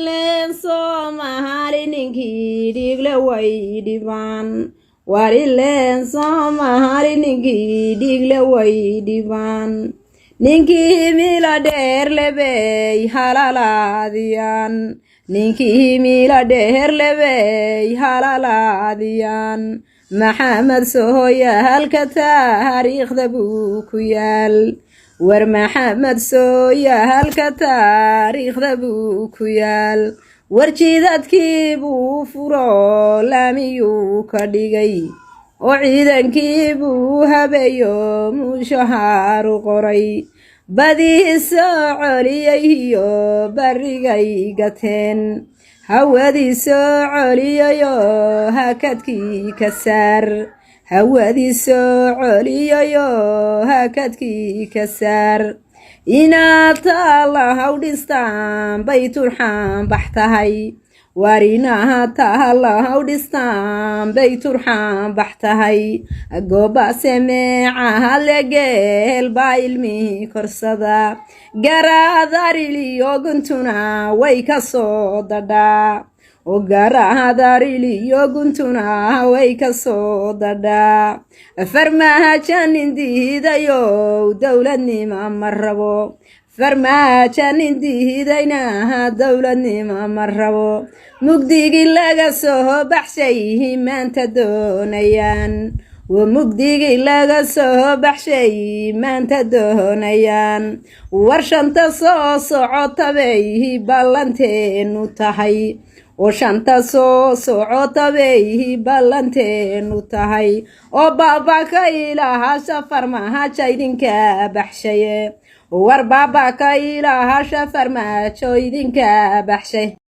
len Somali ninkii dhiigle way dhibaan warilen Somali ninkii dhiigle way dhibaan ninkii mila dheer lebey halalaadiyaan ninkii mila dheer lebey halalaadiyaan maxamed sooya halka taariikhda buu ku yaal war maxamed sooya halka taariikhda buu ku yaal warjidadkii buu furo laamiyuu ka dhigay oo ciidankii buu habeeyo mushahaaru qoray badii soo coliyay iyo barrigay gateen hawadii soo coliyayo hakadkii ka saar hawadii soo coliyayo hakadkii ka saar inaad taalla hawdhistaan bay turxaan bax tahay war inaad taalla hawdhistaan bay turxaan bax tahay gooba semeecaha legeel baa ilmihii korsada garaadaariliyo guntuna way ka soo dadhaa oo garaadaariliyo guntuna way ka soo dadhaa farmaajanin diidayo dowladnima ma rabo farmaajanin diidayna dowladnima ma rabo mugdigii laga soo baxshay maanta doonayaan ومجدي لغا سو بحشي ما انت دهنيان ورشانتا سو سعوتا بيه بالانتين وتحي وشانتا سو سعوتا بيه بالانتين وتحي وبابا كايلا سفر ما هاچايدين كبحشي ور بابا كايلا سفر ما هاچايدين كبحشي